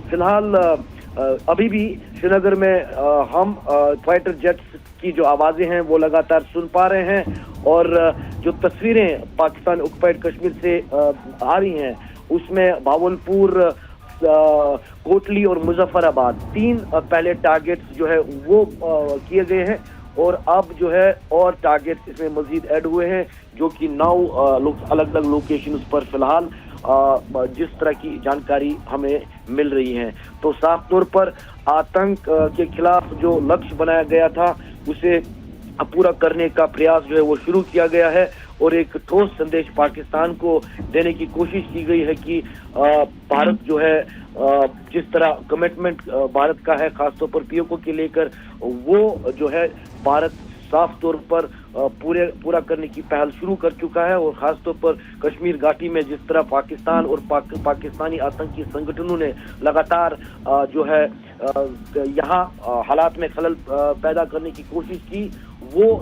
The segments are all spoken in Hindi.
फिलहाल अभी भी श्रीनगर में हम फाइटर जेट्स की जो आवाजें हैं वो लगातार सुन पा रहे हैं और जो तस्वीरें पाकिस्तान ऑक्युपाइड कश्मीर से आ रही हैं उसमें भावलपुर, कोटली और मुजफ्फराबाद तीन पहले टारगेट्स जो है वो किए गए हैं और अब जो है और टारगेट्स इसमें मजीद ऐड हुए हैं जो कि 9 अलग अलग लोकेशन पर फिलहाल जिस तरह की जानकारी हमें मिल रही है। तो साफ तौर पर आतंक के खिलाफ जो लक्ष्य बनाया गया था उसे पूरा करने का प्रयास जो है वो शुरू किया गया है और एक ठोस संदेश पाकिस्तान को देने की कोशिश की गई है कि भारत जो है जिस तरह कमिटमेंट भारत का है खासतौर पर पीओके को लेकर वो जो है भारत साफ तौर पर पूरा करने की पहल शुरू कर चुका है और खासतौर पर कश्मीर घाटी में जिस तरह पाकिस्तान और पाकिस्तानी आतंकी संगठनों ने लगातार जो है यहाँ हालात में खलल पैदा करने की कोशिश की वो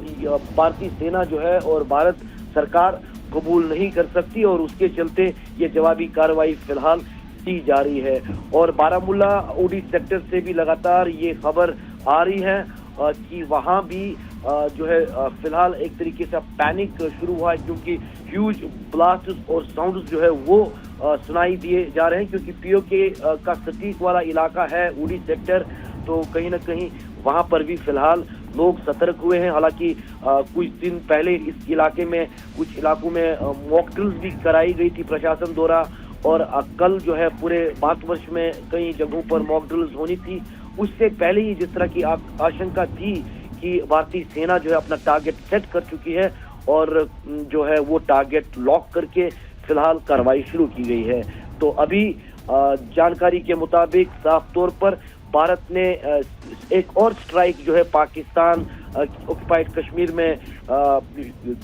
भारतीय सेना जो है और भारत सरकार कबूल नहीं कर सकती और उसके चलते ये जवाबी कार्रवाई फिलहाल की जा रही है। और बारामूला ओडी सेक्टर से भी लगातार ये खबर आ रही है कि वहां भी जो है फिलहाल एक तरीके से पैनिक शुरू हुआ है क्योंकि ह्यूज ब्लास्ट और साउंड जो है वो सुनाई दिए जा रहे हैं क्योंकि पीओके का सटीक वाला इलाका है ओडी सेक्टर, तो कहीं ना कहीं वहां पर भी फिलहाल लोग सतर्क हुए हैं। हालांकि कुछ दिन पहले इस इलाके में कुछ इलाकों में मॉक ड्रिल्स भी कराई गई थी प्रशासन द्वारा और कल जो है पूरे भारतवर्ष में कई जगहों पर मॉक ड्रिल्स होनी थी। उससे पहले ही जिस तरह की आशंका थी कि भारतीय सेना जो है अपना टारगेट सेट कर चुकी है और जो है वो टारगेट लॉक करके फिलहाल कार्रवाई शुरू की गई है। तो अभी जानकारी के मुताबिक साफ तौर पर भारत ने एक और स्ट्राइक जो है पाकिस्तान ऑक्युपाइड कश्मीर में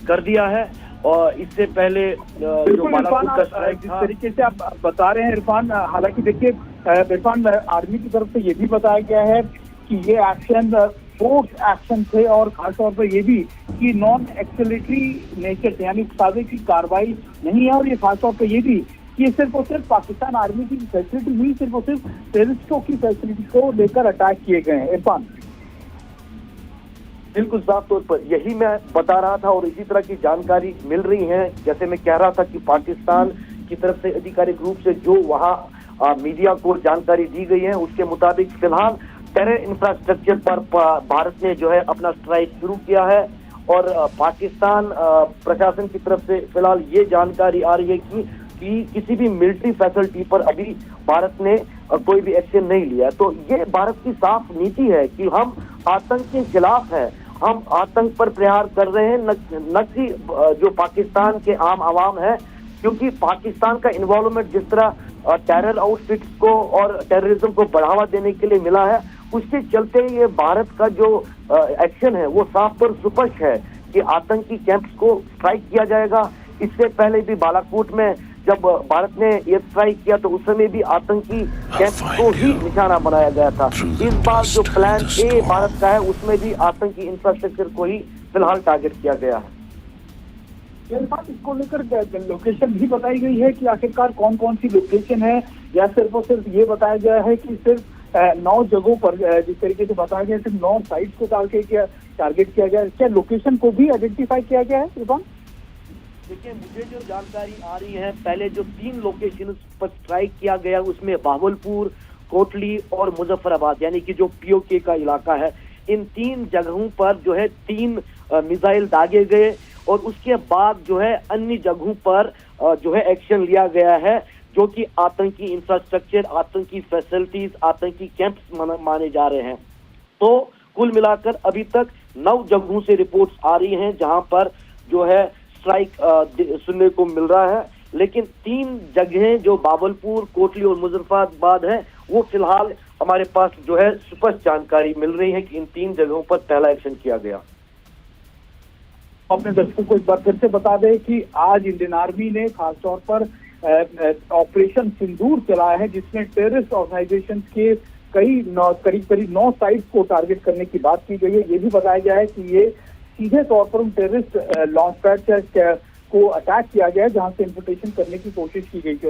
कर दिया है और इससे पहले जो बालाकोट का स्ट्राइक जिस तरीके से आप बता रहे हैं इरफान, हालांकि देखिए इरफान आर्मी की तरफ से ये भी बताया गया है कि ये एक्शन फोर्स एक्शन थे और खासतौर पर ये भी कि नॉन एक्सेलेटरी नेचर थे, यानी साजिश की कार्रवाई नहीं है और ये खासतौर पर ये भी कि सिर्फ और सिर्फ पाकिस्तान आर्मी की फैसिलिटी नहीं, सिर्फ और सिर्फ टेररिस्टों की फैसिलिटी को लेकर अटैक किए गए हैं। इरफान बिल्कुल साफ तौर पर यही मैं बता रहा था और इसी तरह की जानकारी मिल रही है। जैसे मैं कह रहा था कि पाकिस्तान की तरफ से आधिकारिक रूप से जो वहां मीडिया को जानकारी दी गई है उसके मुताबिक फिलहाल टेरर इंफ्रास्ट्रक्चर पर भारत ने जो है अपना स्ट्राइक शुरू किया है और पाकिस्तान प्रशासन की तरफ से फिलहाल ये जानकारी आ रही है कि किसी भी मिलिट्री फैसिलिटी पर अभी भारत ने कोई भी एक्शन नहीं लिया। तो ये भारत की साफ नीति है कि हम आतंक के खिलाफ है, हम आतंक पर प्रहार कर रहे हैं, न कि जो पाकिस्तान के आम आवाम है, क्योंकि पाकिस्तान का इन्वॉल्वमेंट जिस तरह टेरर आउटफिट्स को और टेररिज्म को बढ़ावा देने के लिए मिला है उसके चलते ये भारत का जो एक्शन है वो साफ पर स्पष्ट है कि आतंकी कैंप्स को स्ट्राइक किया जाएगा। इससे पहले भी बालाकोट में जब भारत ने एयर स्ट्राइक किया तो उस समय भी आतंकी कैंप को ही निशाना बनाया गया था। इस बार जो प्लान ए भारत का है उसमें भी आतंकी इंफ्रास्ट्रक्चर को ही फिलहाल टारगेट किया गया है। इसको लेकर लोकेशन भी बताई गई है कि आखिरकार कौन कौन सी लोकेशन है या सिर्फ और सिर्फ ये बताया गया है कि सिर्फ 9 जगहों पर जिस तरीके से बताया गया सिर्फ 9 साइट्स को टारगेट किया गया, क्या लोकेशन को भी आइडेंटिफाई किया गया है इरफान? देखिए मुझे जो जानकारी आ रही है पहले जो 3 लोकेशन पर स्ट्राइक किया गया उसमें भावलपुर, कोटली और मुजफ्फराबाद यानी कि जो पीओके का इलाका है, इन 3 जगहों पर जो है 3 मिसाइल दागे गए और उसके बाद जो है अन्य जगहों पर जो है एक्शन लिया गया है जो कि आतंकी इंफ्रास्ट्रक्चर, आतंकी फैसिलिटीज, आतंकी कैंप्स माने जा रहे हैं। तो कुल मिलाकर अभी तक 9 जगहों से रिपोर्ट्स आ रही हैं जहां पर जो है स्ट्राइक सुनने को मिल रहा है, लेकिन 3 जगहें जो भावलपुर, कोटली और मुजफ्फराबाद है वो फिलहाल हमारे पास जो है स्पष्ट जानकारी मिल रही है कि इन 3 जगहों पर पहला एक्शन किया गया। अपने दर्शकों को एक बार फिर से बता दें कि आज इंडियन आर्मी ने खासतौर पर ऑपरेशन सिंदूर चलाया है जिसमें टेररिस्ट ऑर्गेनाइजेशन के करीब 9 साइट्स को टारगेट करने की बात की गई है। ये भी बताया गया है कि ये सीधे तौर पर उन टेररिस्ट लॉन्च पैड को अटैक किया गया है जहां से इन्फिल्ट्रेशन करने की कोशिश की गई थी।